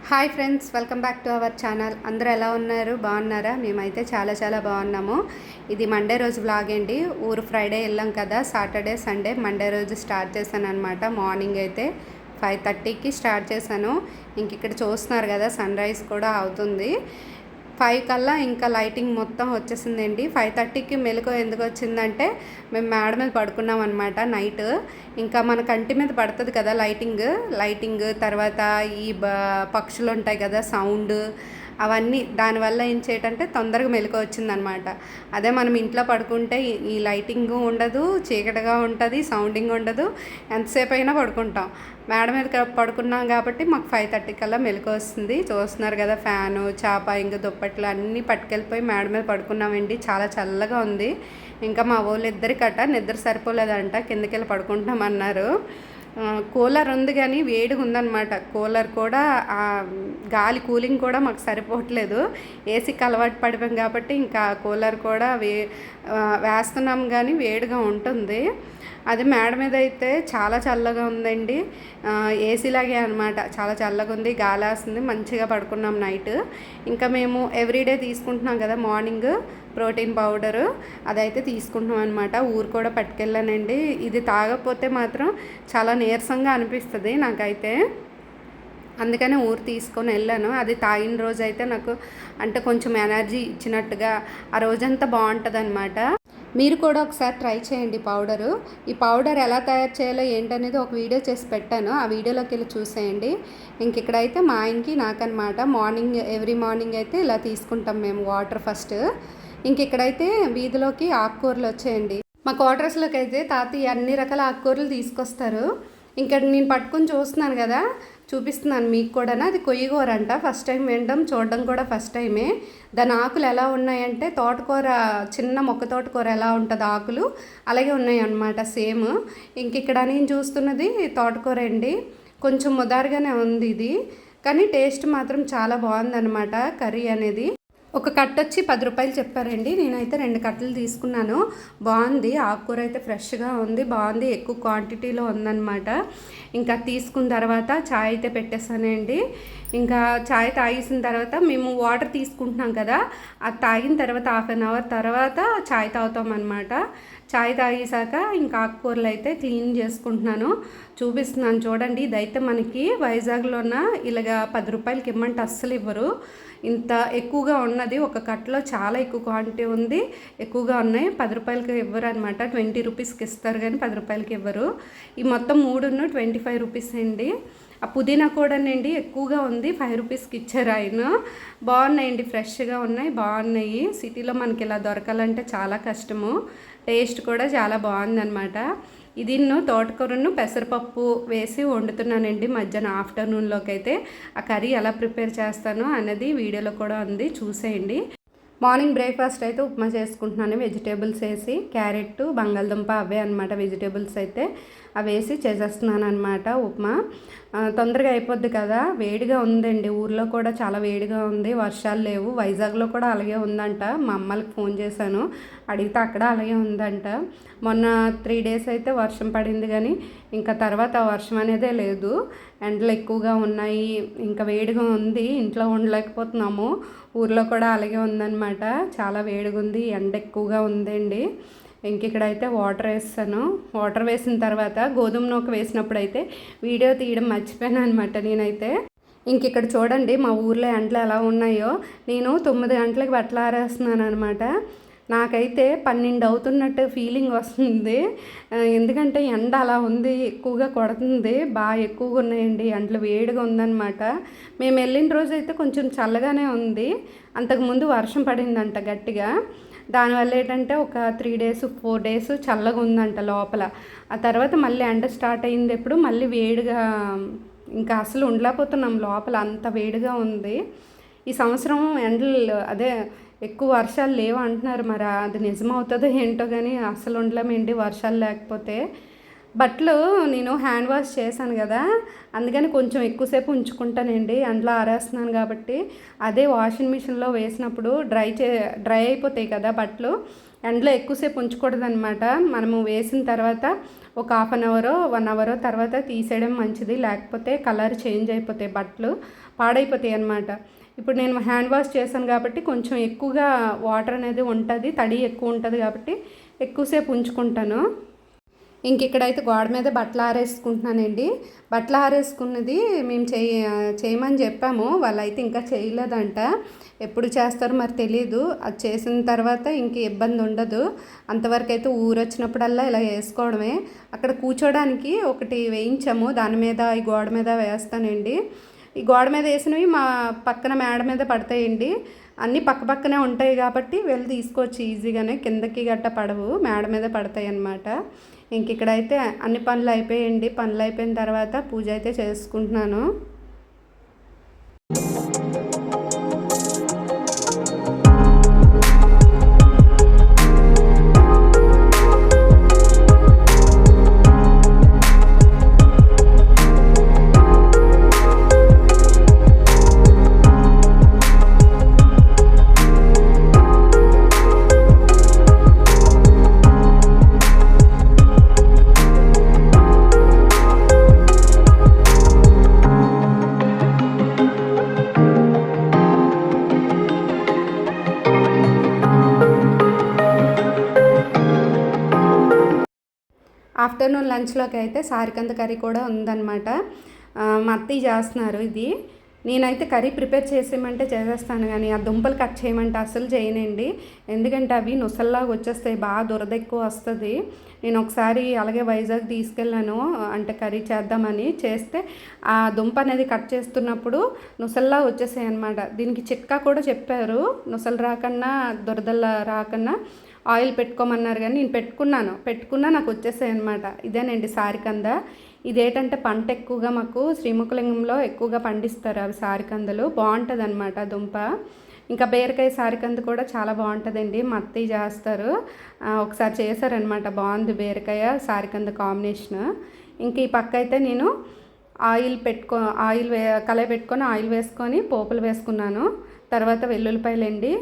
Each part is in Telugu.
Hi friends, welcome back to our channel. అందరూ ఎలా ఉన్నారు? బాగున్నారా? మేమైతే చాలా బాగున్నాము. ఇది మండే రోజు వ్లాగ్ అండి. ఊరు ఫ్రైడే వెళ్ళాం కదా, సాటర్డే సండే మండే రోజు స్టార్ట్ చేశాను అనమాట. మార్నింగ్ అయితే 5:30కి స్టార్ట్ చేశాను. ఇంక ఇక్కడ చూస్తున్నారు కదా, సన్ రైజ్ కూడా అవుతుంది. 5 కల్లా ఇంకా లైటింగ్ మొత్తం వచ్చేసిందండి. 5:30కి మెలకు ఎందుకు వచ్చిందంటే, మేము మేడ మీద పడుకున్నాం అనమాట నైట్. ఇంకా మన కంటి మీద పడుతుంది కదా లైటింగ్ తర్వాత ఈ పక్షులు ఉంటాయి కదా, సౌండ్ అవన్నీ దానివల్ల ఏం చేయటంటే తొందరగా మెలకు వచ్చిందనమాట. అదే మనం ఇంట్లో పడుకుంటే ఈ లైటింగ్ ఉండదు, చీకటిగా ఉంటుంది, సౌండింగ్ ఉండదు, ఎంతసేపు అయినా పడుకుంటాం. మేడ మీద పడుకున్నాం కాబట్టి మాకు 5:30 కల్లా మెలకు వస్తుంది. చూస్తున్నారు కదా, ఫ్యాను, చాప, ఇంక దుప్పట్లు అన్నీ పట్టుకెళ్ళిపోయి మేడ మీద పడుకున్నామండి. చాలా చల్లగా ఉంది. ఇంకా మా వాళ్ళు ఇద్దరికట నిద్ర సరిపోలేదంట, కిందకి వెళ్ళి పడుకుంటామన్నారు. కూలర్ ఉంది కానీ వేడిగా ఉందన్నమాట. కూలర్ కూడా గాలి కూలింగ్ కూడా మాకు సరిపోవట్లేదు. ఏసీకి అలవాటు పడిపోయాం కాబట్టి ఇంకా కూలర్ కూడా వేస్తున్నాం కానీ వేడిగా ఉంటుంది. అది మేడ మీద అయితే చాలా చల్లగా ఉందండి. ఏసీలాగే అనమాట, చాలా చల్లగా ఉంది, గాలి వేస్తుంది, మంచిగా పడుకున్నాం నైట్. ఇంకా మేము ఎవ్రీడే తీసుకుంటున్నాం కదా మార్నింగ్ ప్రోటీన్ పౌడరు, అదైతే తీసుకుంటున్నాం అనమాట. ఊరు కూడా పట్టుకెళ్ళానండి. ఇది తాగకపోతే మాత్రం చాలా నీరసంగా అనిపిస్తుంది నాకైతే, అందుకనే ఊరు తీసుకొని వెళ్ళాను. అది తాగిన రోజు అయితే నాకు అంటే కొంచెం ఎనర్జీ ఇచ్చినట్టుగా ఆ రోజంతా బాగుంటుంది అనమాట. మీరు కూడా ఒకసారి ట్రై చేయండి పౌడరు. ఈ పౌడర్ ఎలా తయారు చేయాలో ఏంటనేది ఒక వీడియో చేసి పెట్టాను, ఆ వీడియోలోకి వెళ్ళి చూసేయండి. ఇంక ఇక్కడైతే మా ఆయనకి నాకనమాట ఎవ్రీ మార్నింగ్ అయితే ఇలా తీసుకుంటాం మేము వాటర్ ఫస్ట్. ఇంక ఇక్కడైతే వీధిలోకి ఆకుకూరలు వచ్చాయండి. మా క్వార్టర్స్లోకి అయితే తాతయ్య అన్ని రకాల ఆకుకూరలు తీసుకొస్తారు. ఇంకా నేను పట్టుకొని చూస్తున్నాను కదా, చూపిస్తున్నాను మీకు కూడా. అది కొయ్యగూర అంట. ఫస్ట్ టైం వినడం, చూడడం కూడా ఫస్ట్ టైమే. దాని ఆకులు ఎలా ఉన్నాయంటే తోటకూర, చిన్న మొక్క తోటకూర ఎలా ఉంటుంది ఆకులు అలాగే ఉన్నాయి అన్నమాట, సేమ్. ఇంక ఇక్కడ నేను చూస్తున్నది తోటకూర అండి. కొంచెం ముదారుగానే ఉంది ఇది, కానీ టేస్ట్ మాత్రం చాలా బాగుందన్నమాట కర్రీ అనేది. ఒక కట్ట వచ్చి 10 రూపాయలు చెప్పారండి. నేనైతే 2 కట్టలు తీసుకున్నాను. బాగుంది, ఆకుకూర అయితే ఫ్రెష్గా ఉంది, బాగుంది, ఎక్కువ క్వాంటిటీలో ఉందన్నమాట. ఇంకా తీసుకున్న తర్వాత చాయ్ అయితే పెట్టేసానండి. ఇంకా చాయ్ తాగేసిన తర్వాత మేము వాటర్ తీసుకుంటున్నాం కదా, అది తాగిన తర్వాత 1/2 అవర్ తర్వాత చాయ్ తాగుతాం అనమాట. చాయ్ తాగేసాక ఇంకా ఆకుకూరలు అయితే క్లీన్ చేసుకుంటున్నాను, చూపిస్తున్నాను చూడండి. ఇదైతే మనకి వైజాగ్లోన ఇలాగ 10 రూపాయలకి ఇమ్మంటే అస్సలు ఇవ్వరు. ఇంత ఎక్కువగా ఉన్నది, ఒక కట్టలో చాలా ఎక్కువ క్వాంటిటీ ఉంది, ఎక్కువగా ఉన్నాయి. 10 రూపాయలకి ఇవ్వరు అనమాట, 20 రూపీస్కి ఇస్తారు కానీ 10 రూపాయలకి ఇవ్వరు. ఈ మొత్తం 3 25 రూపీస్ అండి. ఆ పుదీనా కూడానండి ఎక్కువగా ఉంది, 5 రూపీస్కి ఇచ్చారు ఆయన. బాగున్నాయండి, ఫ్రెష్గా ఉన్నాయి, బాగున్నాయి. సిటీలో మనకి ఇలా దొరకాలంటే చాలా కష్టము. టేస్ట్ కూడా చాలా బాగుందన్నమాట. ఇది తోటకూరను పెసరపప్పు వేసి వండుతున్నానండి మధ్యాహ్నం ఆఫ్టర్నూన్లోకి అయితే. ఆ కర్రీ ఎలా ప్రిపేర్ చేస్తానో అనేది వీడియోలో కూడా ఉంది, చూసేయండి. మార్నింగ్ బ్రేక్ఫాస్ట్ అయితే ఉప్మా చేసుకుంటున్నాను, వెజిటేబుల్స్ వేసి. క్యారెట్, బంగాళదుంప అవే అనమాట వెజిటేబుల్స్ అయితే, అవి వేసి చేసేస్తున్నాను అనమాట ఉప్మా. తొందరగా అయిపోద్ది కదా. వేడిగా ఉందండి, ఊర్లో కూడా చాలా వేడిగా ఉంది, వర్షాలు లేవు. వైజాగ్లో కూడా అలాగే ఉందంట. మా అమ్మలకి ఫోన్ చేశాను, అడిగితే అక్కడ అలాగే ఉందంట. మొన్న 3 డేస్ అయితే వర్షం పడింది కానీ ఇంకా తర్వాత వర్షం అనేదే లేదు. ఎండలు ఎక్కువగా ఉన్నాయి, ఇంకా వేడిగా ఉంది, ఇంట్లో ఉండలేకపోతున్నాము. ఊర్లో కూడా అలాగే ఉందన్నమాట, చాలా వేడిగా ఉంది, ఎండ ఎక్కువగా ఉందండి. ఇంక ఇక్కడైతే వాటర్ వేస్తాను. వాటర్ వేసిన తర్వాత గోధుమ నూక వేసినప్పుడు అయితే వీడియో తీయడం మర్చిపోయాను అనమాట నేనైతే. ఇంక ఇక్కడ చూడండి మా ఊర్లో ఎండలు ఎలా ఉన్నాయో. నేను 9 గంటలకు బట్టలు ఆరేస్తున్నాను అనమాట. నాకైతే 12 అవుతున్నట్టు ఫీలింగ్ వస్తుంది, ఎందుకంటే ఎండ అలా ఉంది, ఎక్కువగా కొడుతుంది, బాగా ఎక్కువగా ఉన్నాయండి ఎండలు, వేడిగా ఉందన్నమాట. మేము వెళ్ళిన రోజు అయితే కొంచెం చల్లగానే ఉంది, అంతకుముందు వర్షం పడిందంట గట్టిగా. దానివల్ల ఏంటంటే ఒక 3 డేస్ 4 డేస్ చల్లగా ఉందంట లోపల. ఆ తర్వాత మళ్ళీ ఎండ స్టార్ట్ అయింది, ఎప్పుడు మళ్ళీ వేడిగా, ఇంకా అసలు ఉండలేకపోతున్నాం లోపల, అంత వేడిగా ఉంది. ఈ సంవత్సరం ఎండలు అదే ఎక్కువ వర్షాలు లేవు అంటున్నారు, మరి అది నిజమవుతుందో ఏంటో కానీ అసలు ఉండలేమండి వర్షాలు లేకపోతే. బట్టలు నేను హ్యాండ్ వాష్ చేశాను కదా, అందుకని కొంచెం ఎక్కువసేపు ఉంచుకుంటానండి. అందులో ఆరేస్తున్నాను కాబట్టి అదే వాషింగ్ మిషన్లో వేసినప్పుడు డ్రై అయిపోతాయి కదా బట్టలు. ఎండలో ఎక్కువసేపు ఉంచకూడదనమాట. మనము వేసిన తర్వాత ఒక 1/2 అవరో 1 అవరో తర్వాత తీసేయడం మంచిది, లేకపోతే కలర్ చేంజ్ అయిపోతాయి బట్టలు. పాడైపోతాయి అన్నమాట. ఇప్పుడు నేను హ్యాండ్ వాష్ చేశాను కాబట్టి కొంచెం ఎక్కువగా వాటర్ అనేది ఉంటుంది, తడి ఎక్కువ ఉంటుంది కాబట్టి ఎక్కువసేపు ఉంచుకుంటాను. ఇంక ఇక్కడైతే గోడ మీద బట్టలు ఆరేసుకుంటున్నానండి. బట్టలు ఆరేసుకున్నది మేము చేయమని చెప్పాము, వాళ్ళైతే ఇంకా చేయలేదంట. ఎప్పుడు చేస్తారో మరి తెలీదు. అది చేసిన తర్వాత ఇంక ఇబ్బంది ఉండదు. అంతవరకు అయితే ఊరు వచ్చినప్పుడల్లా ఇలా వేసుకోవడమే. అక్కడ కూర్చోడానికి ఒకటి వేయించాము, దాని మీద ఈ గోడ మీద వేస్తానండి. ఈ గోడ మీద వేసినవి మా పక్కన మేడ మీద పడతాయండి. అన్నీ పక్క పక్కనే ఉంటాయి కాబట్టి వెళ్ళి తీసుకోవచ్చు ఈజీగానే, కిందకి గట్ట పడవు, మేడ మీద పడతాయి అన్నమాట. ఇంక ఇక్కడైతే అన్ని పనులు అయిపోయాయండి. పనులు అయిపోయిన తర్వాత పూజ అయితే చేసుకుంటున్నాను. ఆఫ్టర్నూన్ లంచ్లోకి అయితే సారికంద కర్రీ కూడా ఉందన్నమాట. మా అత్తయ్య చేస్తున్నారు ఇది. నేనైతే కర్రీ ప్రిపేర్ చేసేయమంటే చేసేస్తాను, కానీ ఆ దుంపలు కట్ చేయమంటే అసలు చేయనండి. ఎందుకంటే అవి నుసల్లాగా వచ్చేస్తాయి, బాగా దురద ఎక్కువ వస్తుంది. నేను ఒకసారి అలాగే వైజాగ్ తీసుకెళ్ళాను, అంటే కర్రీ చేద్దామని చేస్తే ఆ దుంప అనేది కట్ చేస్తున్నప్పుడు నుసల్లా వచ్చేసాయి అనమాట. దీనికి చిట్కా కూడా చెప్పారు, నుసలు రాకన్నా దురదల్లా రాకన్నా ఆయిల్ పెట్టుకోమన్నారు, కానీ నేను పెట్టుకున్నా నాకు వచ్చేసాయి అనమాట. ఇదేనండి సారికంద. ఇదేంటంటే పంట ఎక్కువగా మాకు శ్రీముఖలింగంలో ఎక్కువగా పండిస్తారు అవి సారికందలు, బాగుంటుంది అనమాట దుంప. ఇంకా బీరకాయ సారికంద కూడా చాలా బాగుంటుందండి, మా అత్తయ్య చేస్తారు. ఒకసారి చేశారనమాట, బాగుంది బీరకాయ సారికంద కాంబినేషన్. ఇంక ఈ పక్క అయితే నేను కళాయి పెట్టుకొని ఆయిల్ వేసుకొని పోపులు వేసుకున్నాను. తర్వాత వెల్లుల్లిపాయలండి.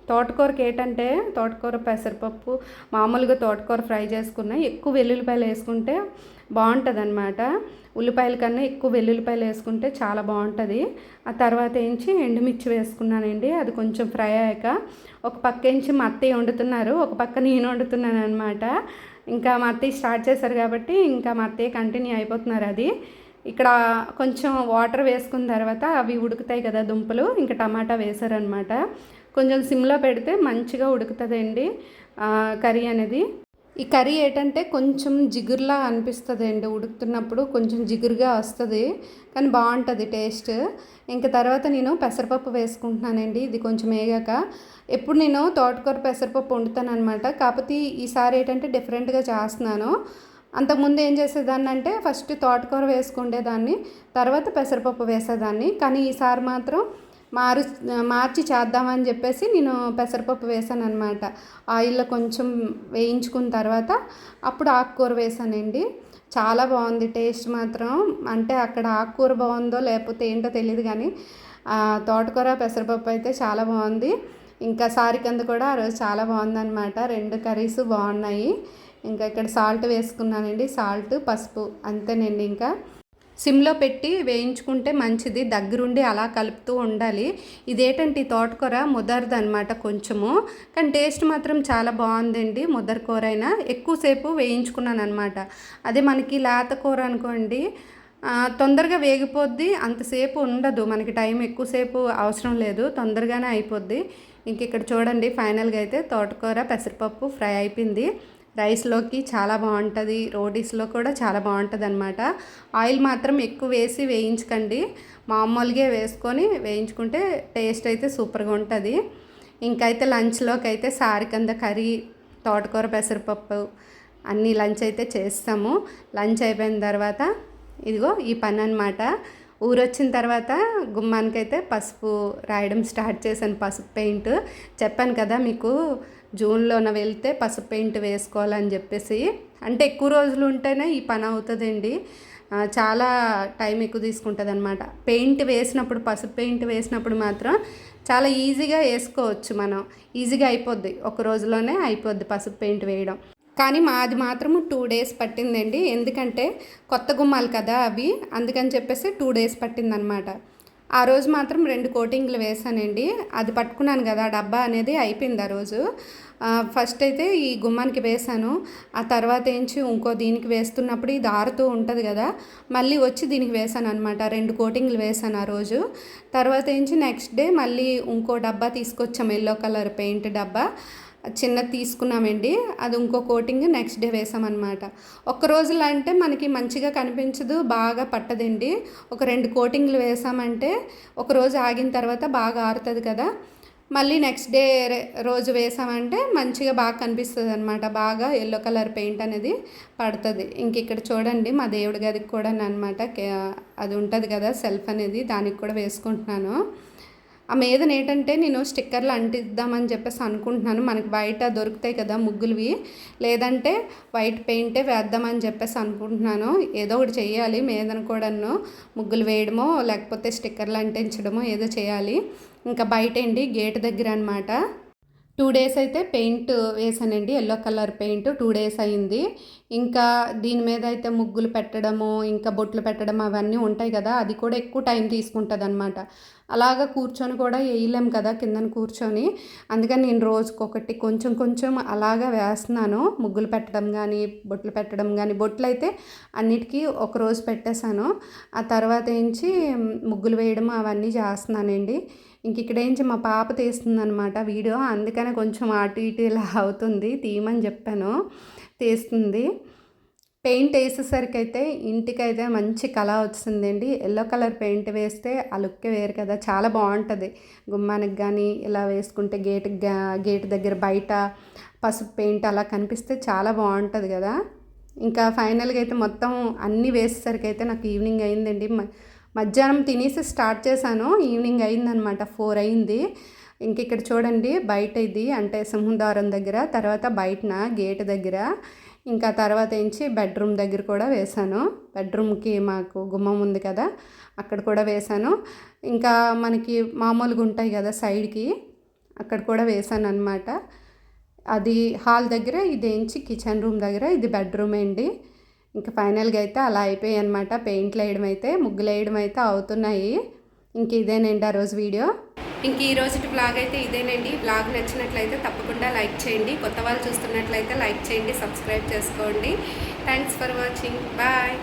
తోటకూరకి ఏంటంటే తోటకూర పెసరపప్పు మామూలుగా తోటకూర ఫ్రై చేసుకున్నా ఎక్కువ వెల్లుల్లిపాయలు వేసుకుంటే బాగుంటుంది అనమాట. ఉల్లిపాయల కన్నా ఎక్కువ వెల్లుల్లిపాయలు వేసుకుంటే చాలా బాగుంటుంది. ఆ తర్వాత ఏంచి ఎండుమిర్చి వేసుకున్నానండి. అది కొంచెం ఫ్రై అయ్యాక ఒక పక్క ఏంచి మా అత్తయ్య వండుతున్నారు, ఒక పక్క నేను వండుతున్నాను అనమాట. ఇంకా మా అత్తయ్య స్టార్ట్ చేశారు కాబట్టి ఇంకా మా అత్తయ్య కంటిన్యూ అయిపోతున్నారు. అది ఇక్కడ కొంచెం వాటర్ వేసుకున్న తర్వాత అవి ఉడుకుతాయి కదా దుంపలు, ఇంకా టమాటా వేశారనమాట. కొంచెం సిమ్లో పెడితే మంచిగా ఉడుకుతుందండి కర్రీ అనేది. ఈ కర్రీ ఏంటంటే కొంచెం జిగురులా అనిపిస్తుంది అండి, ఉడుకుతున్నప్పుడు కొంచెం జిగురుగా వస్తుంది, కానీ బాగుంటుంది టేస్ట్. ఇంకా తర్వాత నేను పెసరపప్పు వేసుకుంటున్నానండి. ఇది కొంచెం వేగాక, ఎప్పుడు నేను తోటకూర పెసరపప్పు వండుతాను అనమాట. కాకపోతే ఈసారి ఏంటంటే డిఫరెంట్గా చేస్తున్నాను. అంతకుముందు ఏం చేసేదాన్ని అంటే ఫస్ట్ తోటకూర వేసుకుండేదాన్ని, తర్వాత పెసరపప్పు వేసేదాన్ని. కానీ ఈసారి మాత్రం మార్చి చేద్దామని చెప్పేసి నేను పెసరపప్పు వేసాను అనమాట. ఆయిల్లో కొంచెం వేయించుకున్న తర్వాత అప్పుడు ఆకుకూర వేసానండి. చాలా బాగుంది టేస్ట్ మాత్రం. అంటే అక్కడ ఆకుకూర బాగుందో లేకపోతే ఏంటో తెలియదు, కానీ తోటకూర పెసరపప్పు అయితే చాలా బాగుంది. ఇంకా సారికంద కూడా ఆ రోజు చాలా బాగుందన్నమాట. రెండు కర్రీస్ బాగున్నాయి. ఇంకా ఇక్కడ సాల్ట్ వేసుకున్నానండి, సాల్ట్ పసుపు అంతేనండి. ఇంకా సిమ్లో పెట్టి వేయించుకుంటే మంచిది, దగ్గరుండి అలా కలుపుతూ ఉండాలి. ఇదేంటంటే ఈ తోటకూర ముదరదు అనమాట కొంచెము, కానీ టేస్ట్ మాత్రం చాలా బాగుందండి. ముద్దర కూర అయినా ఎక్కువసేపు వేయించుకున్నాను అనమాట. అదే మనకి లేత కూర అనుకోండి తొందరగా వేగిపోద్ది, అంతసేపు ఉండదు, మనకి టైం ఎక్కువసేపు అవసరం లేదు, తొందరగానే అయిపోద్ది. ఇంక ఇక్కడ చూడండి ఫైనల్గా అయితే తోటకూర పెసరపప్పు ఫ్రై అయిపోయింది. రైస్లోకి చాలా బాగుంటుంది, రోటీస్లో కూడా చాలా బాగుంటుంది అనమాట. ఆయిల్ మాత్రం ఎక్కువ వేసి వేయించకండి, మామూలుగా వేసుకొని వేయించుకుంటే టేస్ట్ అయితే సూపర్గా ఉంటుంది. ఇంకైతే లంచ్లోకి అయితే సారికంద కర్రీ, తోటకూర పెసరపప్పు అన్నీ లంచ్ అయితే చేస్తాము. లంచ్ అయిపోయిన తర్వాత ఇదిగో ఈ పని అనమాట. ఊరొచ్చిన తర్వాత గుమ్మానికైతే పసుపు రాయడం స్టార్ట్ చేశాను, పసుపు పెయింట్. చెప్పాను కదా మీకు జూన్లోన వెళ్తే పసుపు పెయింట్ వేసుకోవాలని చెప్పేసి. అంటే ఎక్కువ రోజులు ఉంటేనే ఈ పని అవుతుందండి, చాలా టైం ఎక్కువ తీసుకుంటుంది అనమాట. పెయింట్ వేసినప్పుడు, పసుపు పెయింట్ వేసినప్పుడు మాత్రం చాలా ఈజీగా వేసుకోవచ్చు మనం, ఈజీగా అయిపోద్ది, ఒక రోజులోనే అయిపోద్ది పసుపు పెయింట్ వేయడం. కానీ మాది మాత్రము 2 days పట్టిందండి, ఎందుకంటే కొత్త గుమ్మాలు కదా అవి, అందుకని చెప్పేసి 2 days పట్టిందనమాట. ఆ రోజు మాత్రం 2 కోటింగ్లు వేసానండి. అది పట్టుకున్నాను కదా, డబ్బా అనేది అయిపోయింది ఆ రోజు. ఫస్ట్ అయితే ఈ గుమ్మానికి వేసాను. ఆ తర్వాత ఇంకో దీనికి వేస్తున్నప్పుడు ఇది ఆరుతూ ఉంటుంది కదా, మళ్ళీ వచ్చి దీనికి వేసాను అనమాట. 2 కోటింగ్లు వేసాను ఆ రోజు. తర్వాత నెక్స్ట్ డే మళ్ళీ ఇంకో డబ్బా తీసుకొచ్చాము, ఎల్లో కలర్ పెయింట్ డబ్బా చిన్నది తీసుకున్నామండి. అది ఇంకో కోటింగ్ నెక్స్ట్ డే వేసామన్నమాట. ఒక్క రోజులో అంటే మనకి మంచిగా కనిపించదు, బాగా పట్టదండి. ఒక 2 కోటింగ్లు వేసామంటే ఒక రోజు ఆగిన తర్వాత బాగా ఆరుతుంది కదా, మళ్ళీ నెక్స్ట్ డే రోజు వేసామంటే మంచిగా బాగా కనిపిస్తుంది అనమాట. బాగా ఎల్లో కలర్ పెయింట్ అనేది పడుతుంది. ఇంక ఇక్కడ చూడండి మా దేవుడి గదికి కూడా అనమాట అది ఉంటుంది కదా సెల్ఫ్ అనేది, దానికి కూడా వేసుకుంటున్నాను. ఆ మీద ఏంటంటే నేను స్టిక్కర్లు అంటిద్దామని చెప్పేసి అనుకుంటున్నాను. మనకి బయట దొరుకుతాయి కదా ముగ్గులువి, లేదంటే వైట్ పెయింటే వేద్దామని చెప్పేసి అనుకుంటున్నాను. ఏదో ఒకటి చేయాలి, మీదన కూడాను ముగ్గులు వేయడమో లేకపోతే స్టిక్కర్లు అంటించడమో ఏదో చేయాలి. ఇంకా బయట గేట్ దగ్గర అనమాట 2 డేస్ అయితే పెయింట్ వేసానండి, ఎల్లో కలర్ పెయింట్ 2 డేస్ అయింది. ఇంకా దీని మీద అయితే ముగ్గులు పెట్టడము, ఇంకా బొట్లు పెట్టడం అవన్నీ ఉంటాయి కదా, అది కూడా ఎక్కువ టైం తీసుకుంటుంది అనమాట. అలాగా కూర్చొని కూడా వేయలేం కదా కిందన కూర్చొని. అందుకని నేను రోజుకొకటి కొంచెం కొంచెం అలాగా వేస్తున్నాను. ముగ్గులు పెట్టడం కానీ బొట్లు పెట్టడం కానీ, బొట్లు అయితే అన్నిటికీ ఒకరోజు పెట్టేశాను. ఆ తర్వాత ముగ్గులు వేయడం అవన్నీ చేస్తున్నానండి. ఇంక ఇక్కడ మా పాప తీస్తుందనమాట వీడియో, అందుకనే కొంచెం అటు ఇటు ఇలా అవుతుంది. తీయమని చెప్పాను, తీస్తుంది. పెయింట్ వేసేసరికి అయితే ఇంటికైతే మంచి కళ వచ్చిందండి. ఎల్లో కలర్ పెయింట్ వేస్తే ఆ లుక్కే వేరు కదా, చాలా బాగుంటుంది. గుమ్మానికి కానీ ఇలా వేసుకుంటే గేట్ దగ్గర బయట పసుపు పెయింట్ అలా కనిపిస్తే చాలా బాగుంటుంది కదా. ఇంకా ఫైనల్గా అయితే మొత్తం అన్నీ వేసేసరికి అయితే నాకు ఈవినింగ్ అయిందండి. మధ్యాహ్నం తినేసి స్టార్ట్ చేశాను, ఈవినింగ్ అయిందనమాట, 4 అయింది. ఇంక ఇక్కడ చూడండి బయట ఇది అంటే సింహద్వారం దగ్గర, తర్వాత బయటన గేట్ దగ్గర, ఇంకా తర్వాత బెడ్రూమ్ దగ్గర కూడా వేశాను. బెడ్రూమ్కి మాకు గుమ్మం ఉంది కదా, అక్కడ కూడా వేశాను. ఇంకా మనకి మామూలుగా ఉంటాయి కదా సైడ్కి, అక్కడ కూడా వేశాను అనమాట. అది హాల్ దగ్గర, ఇది కిచెన్ రూమ్ దగ్గర, ఇది బెడ్రూమ్ అండి. ఇంకా ఫైనల్గా అయితే అలా అయిపోయాయి అనమాట. పెయింట్లు వేయడం అయితే ముగ్గులు వేయడం అయితే అవుతున్నాయి. ఇంక ఇదేనండి ఆ రోజు వీడియో. ఇంక ఈ రోజు బ్లాగ్ అయితే ఇదేనండి. బ్లాగ్ నచ్చినట్లయితే తప్పకుండా లైక్ చేయండి. కొత్త వాళ్ళు చూస్తున్నట్లయితే లైక్ చేయండి, సబ్స్క్రైబ్ చేసుకోండి. Thanks for watching. బాయ్.